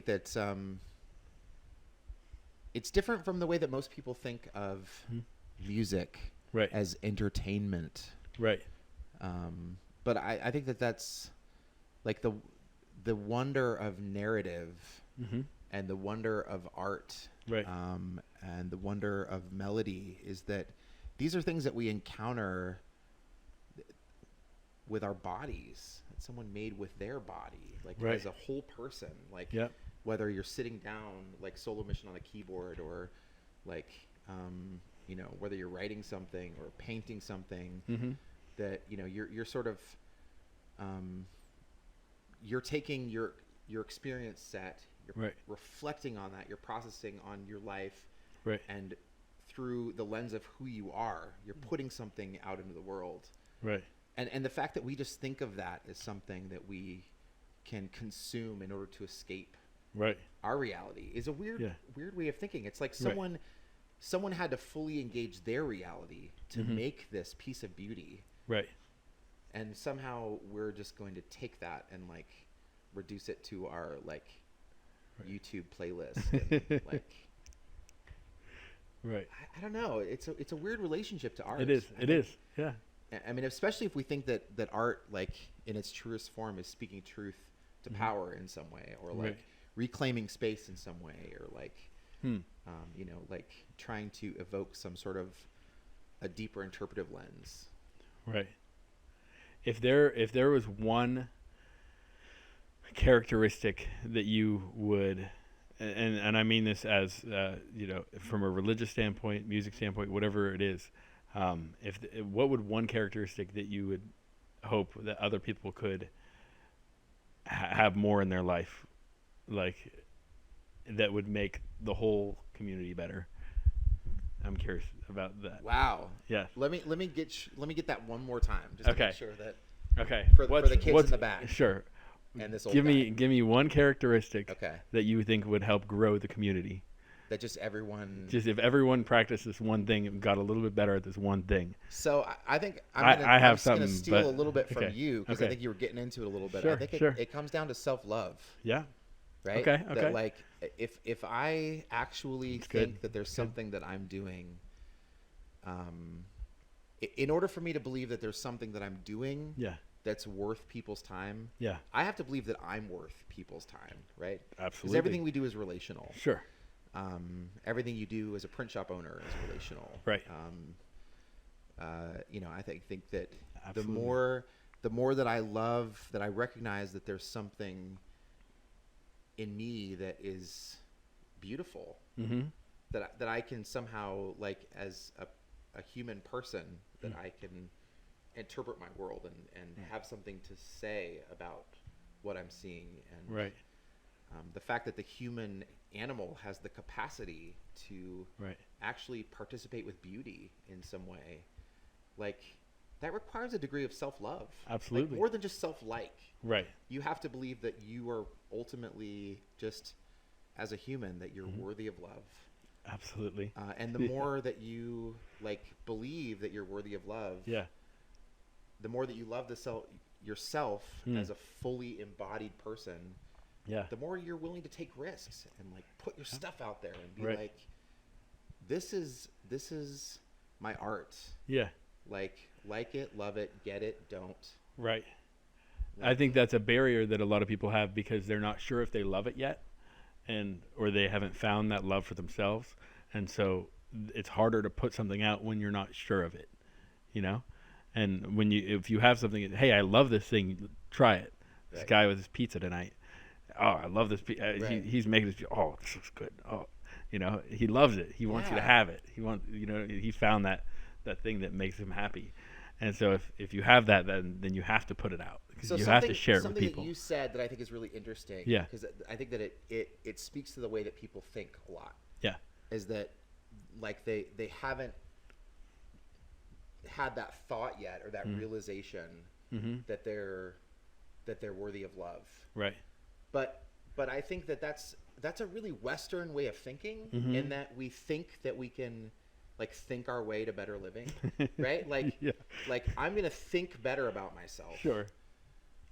that it's different from the way that most people think of music as entertainment. Right. But I think that's like the wonder of narrative and the wonder of art and the wonder of melody is that these are things that we encounter with our bodies, that someone made with their body, like as a whole person, like whether you're sitting down like solo mission on a keyboard or like whether you're writing something or painting something, that you're sort of you're taking your experience set, you're reflecting on that, you're processing on your life, and through the lens of who you are, you're putting something out into the world, and the fact that we just think of that as something that we can consume in order to escape Right. our reality is a weird way of thinking. It's like someone had to fully engage their reality to make this piece of beauty. Right. And somehow we're just going to take that and like reduce it to our like YouTube playlist and like right. I don't know. It's a weird relationship to art. It is. It is. Yeah. I mean, especially if we think that art, like in its truest form, is speaking truth to power in some way, or like reclaiming space in some way, or like, you know, like trying to evoke some sort of a deeper interpretive lens. Right. If there was one characteristic that you would, and I mean this as you know, from a religious standpoint, music standpoint, whatever it is, what would one characteristic that you would hope that other people could have more in their life, like that would make the whole community better? I'm curious about that. Wow. Yeah. Let me get that one more time, just to make sure that. Okay. For the kids in the back. Sure. And this old give guy. me one characteristic Okay. that you think would help grow the community. That just everyone. Just if everyone practiced this one thing and got a little bit better at this one thing. So I think I'm just going to steal a little bit from you, because I Okay. think you were getting into it a little bit. Sure, I think sure. it comes down to self-love. Yeah. Right. Okay. That like if I actually That's think good. that there's something that I'm doing, in order for me to believe that there's something that I'm doing. Yeah. That's worth people's time. Yeah. I have to believe that I'm worth people's time, right? Absolutely. Because everything we do is relational. Sure. Everything you do as a print shop owner is relational. Right. You know, I think that Absolutely. the more that I love, that I recognize that there's something in me that is beautiful, that I can somehow, like as a human person, that I can interpret my world and have something to say about what I'm seeing, and Right. The fact that the human animal has the capacity to actually participate with beauty in some way, like that requires a degree of self-love. Absolutely. Like, more than just self-like. Right. You have to believe that you are ultimately, just as a human, that you're worthy of love. Absolutely. And the more that you like believe that you're worthy of love, the more that you love yourself as a fully embodied person, the more you're willing to take risks and like put your stuff out there and be like, this is my art. Yeah. Like it, love it, get it, don't. Right. Like, I think that's a barrier that a lot of people have because they're not sure if they love it yet, or they haven't found that love for themselves, and so it's harder to put something out when you're not sure of it, you know. And if you have something, hey, I love this thing, try it. This guy with his pizza tonight. Oh, I love this. He's making this. Oh, this looks good. Oh, you know, he loves it. He wants you to have it. He found that thing that makes him happy. And so if you have that, then you have to put it out. So you have to share it with people. Something that you said that I think is really interesting. Yeah. Because I think that it speaks to the way that people think a lot. Yeah. Is that like they haven't had that thought yet, or that realization that they're worthy of love. Right. But I think that's a really Western way of thinking, in that we think that we can like think our way to better living, right? Like, like I'm gonna think better about myself. Sure.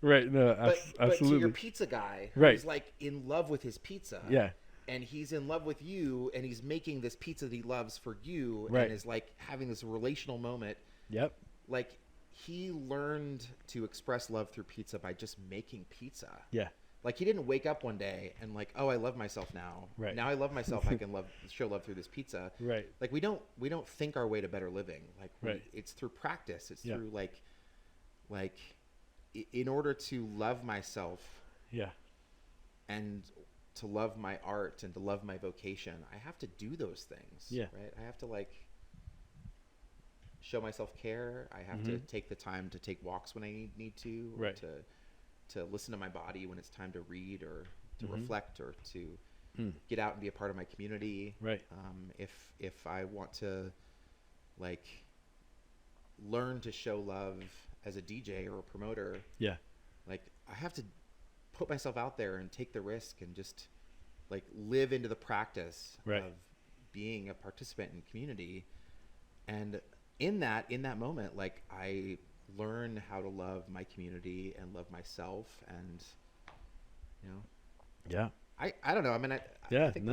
Right. No. But absolutely. to your pizza guy, Right. who's like in love with his pizza. Yeah. And he's in love with you, and he's making this pizza that he loves for you, Right. and is like having this relational moment. Yep. Like he learned to express love through pizza by just making pizza. Yeah. Like he didn't wake up one day and like, oh, I love myself now. Right. Now I love myself. I can show love through this pizza. Right. Like we don't think our way to better living. Like it's through practice. It's through like in order to love myself. Yeah. And to love my art and to love my vocation, I have to do those things. Yeah. Right. I have to like show myself care. I have to take the time to take walks when I need to. Right. To listen to my body when it's time to read, or to reflect, or to get out and be a part of my community. Right. If I want to like learn to show love as a DJ or a promoter, Yeah. like I have to put myself out there and take the risk and just like live into the practice right. of being a participant in community. And in that moment, like I learn how to love my community and love myself, and yeah, I don't know. I mean, I think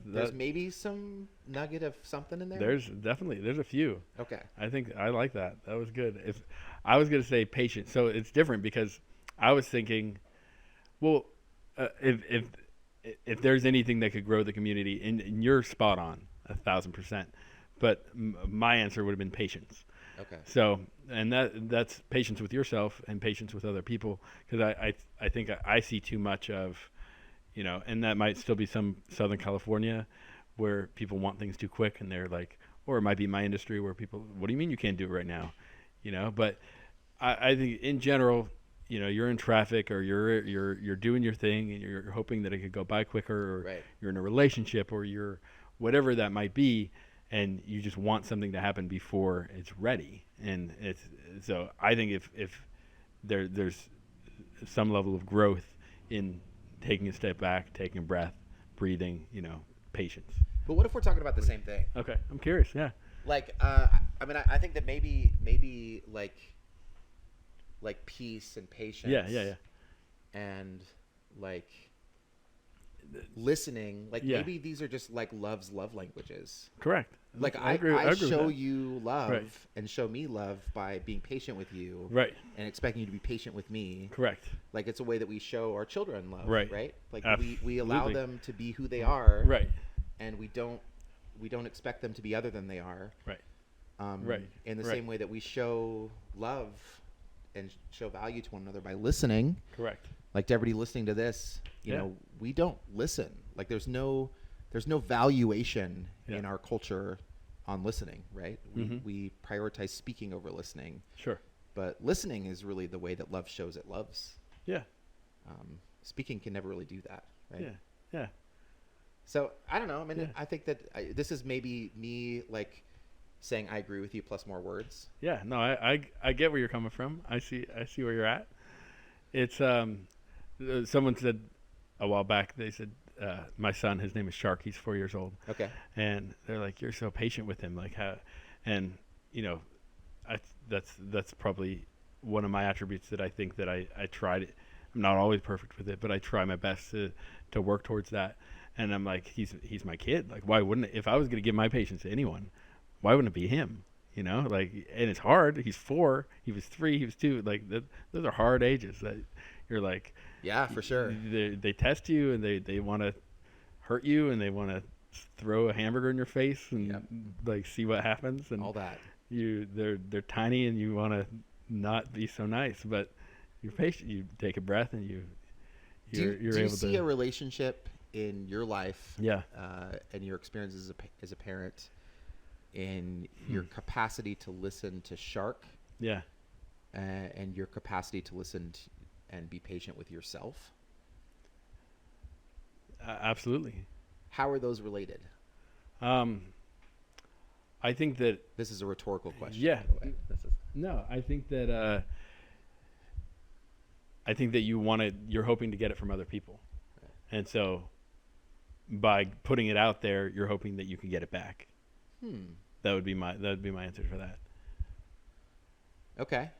there's maybe some nugget of something in there. There's a few. Okay. I think I like that. That was good. If I was going to say patient, so it's different because I was thinking, well, if there's anything that could grow the community, and you're spot on 1,000%, but my answer would have been patience. Okay. So, and that's patience with yourself and patience with other people, because I think I see too much of, and that might still be some Southern California where people want things too quick, and they're like, or it might be my industry where people, what do you mean you can't do it right now? But I think in general, you're in traffic, or you're doing your thing and you're hoping that it could go by quicker, or right. You're in a relationship, or you're whatever that might be, and you just want something to happen before it's ready. And so I think if there's some level of growth in taking a step back, taking a breath, breathing, patience. But what if we're talking about the same thing? Okay, I'm curious. Yeah. Like, I mean, I think that maybe like peace and patience. Yeah. And like listening, like maybe these are just like love's love languages. Correct. Like I show you love and show me love by being patient with you, right? And expecting you to be patient with me. Correct. Like it's a way that we show our children love, right? Like Absolutely. we allow them to be who they are, right? And we don't expect them to be other than they are, right? Right. In the same way that we show love and show value to one another by listening. Correct. Like to everybody listening to this, you know, we don't listen. Like there's no valuation in our culture on listening, right? We prioritize speaking over listening. Sure. But listening is really the way that love shows it loves. Yeah. Speaking can never really do that, right? Yeah. So I don't know. I mean, I think that this is maybe me like saying I agree with you plus more words. Yeah. No, I get where you're coming from. I see where you're at. It's someone said a while back, they said, my son, his name is Shark, he's 4 years old. Okay. And they're like, you're so patient with him. Like how, and that's probably one of my attributes that I think that I tried. I'm not always perfect with it, but I try my best to work towards that. And I'm like, he's my kid. Like, why wouldn't if I was going to give my patience to anyone, why wouldn't it be him? Like, and it's hard. He's 4, he was 3, he was 2. Like those are hard ages that you're like, yeah, for sure. They test you, and they want to hurt you, and they want to throw a hamburger in your face and like see what happens, and all that. They're tiny, and you want to not be so nice, but you're patient. You take a breath, and you're able to. Do you see a relationship in your life? Yeah. And your experiences as a parent, in your capacity to listen to Shark. Yeah. And your capacity to listen and be patient with yourself. Absolutely. How are those related? I think that this is a rhetorical question. Yeah. No, I think that you're hoping to get it from other people. Right. And so by putting it out there, you're hoping that you can get it back. That would be my answer for that. Okay.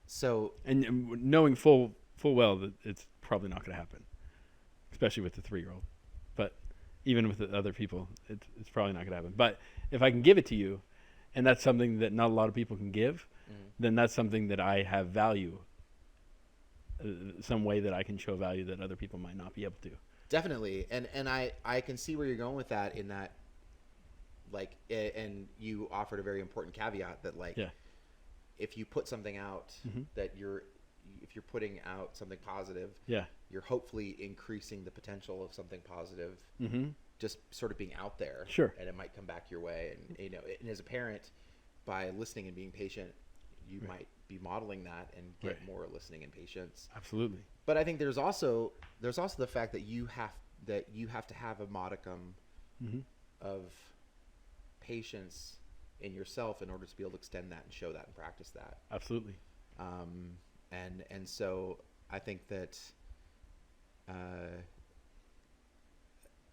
So, and knowing full well that it's probably not going to happen, especially with the 3-year-old, but even with the other people, it's probably not going to happen. But if I can give it to you, and that's something that not a lot of people can give, then that's something that I have value, some way that I can show value that other people might not be able to. Definitely. And I can see where you're going with that, in that, like, and you offered a very important caveat that, like, if you put something out that if you're putting out something positive, you're hopefully increasing the potential of something positive, just sort of being out there. Sure. And it might come back your way. And, and as a parent, by listening and being patient, you might be modeling that and get more listening and patience. Absolutely. But I think there's also the fact that you have to have a modicum of patience in yourself in order to be able to extend that and show that and practice that. Absolutely. And so I think that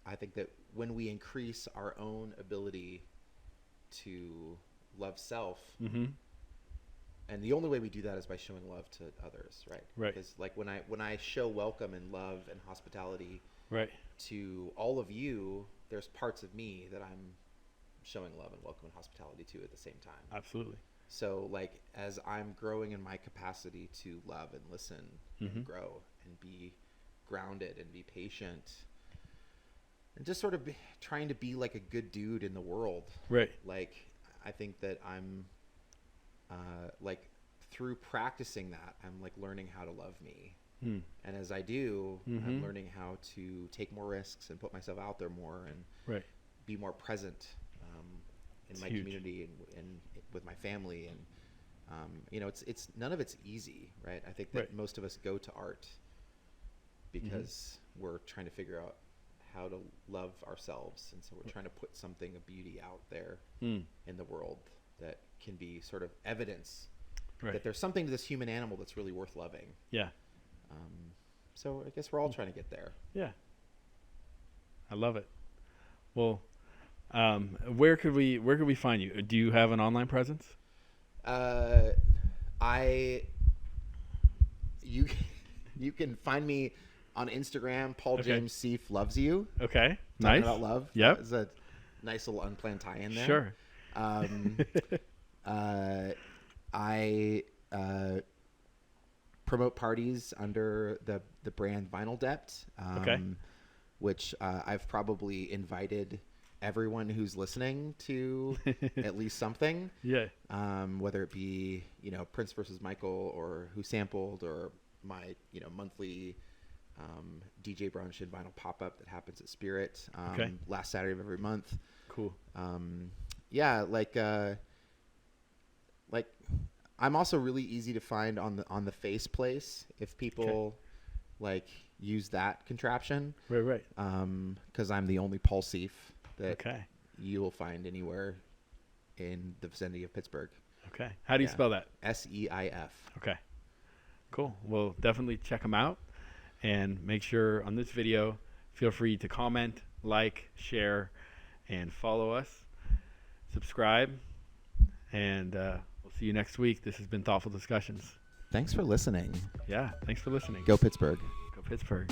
I think that when we increase our own ability to love self, Mm-hmm. and the only way we do that is by showing love to others, right? Right. Because like when I show welcome and love and hospitality Right. to all of you, there's parts of me that I'm showing love and welcome and hospitality to at the same time. Absolutely. So like as I'm growing in my capacity to love and listen and grow and be grounded and be patient and just sort of trying to be like a good dude in the world. Right. Like I think that I'm like through practicing that, I'm like learning how to love me. And as I do, I'm learning how to take more risks and put myself out there more and be more present in my community and with my family. And you know, it's none of it's easy, right? I think that most of us go to art because we're trying to figure out how to love ourselves, and so we're trying to put something of beauty out there in the world that can be sort of evidence that there's something to this human animal that's really worth loving. Yeah. So I guess we're all trying to get there. Yeah. I love it. Well, where could we find you? Do you have an online presence? You can find me on Instagram. Paul James Seif loves you. Okay. Talking Nice. about love. Yep. It's a nice little unplanned tie-in there. Sure. I promote parties under the brand Vinyl Dept, which I've probably invited everyone who's listening to at least something. Yeah. Whether it be, you know, Prince versus Michael or Who Sampled or my, you know, monthly DJ brunch and vinyl pop-up that happens at Spirit last Saturday of every month. Cool. Yeah, like I'm also really easy to find on the Face Place if people like use that contraption. Right. Because I'm the only Paul Seif that Okay. you will find anywhere in the vicinity of Pittsburgh. Okay. How do you spell that? Seif. Okay. Cool. Well, definitely check them out, and make sure on this video, feel free to comment, like, share, and follow us. Subscribe, and we'll see you next week. This has been Thoughtful Discussions. Thanks for listening. Yeah. Thanks for listening. Go Pittsburgh. Go Pittsburgh.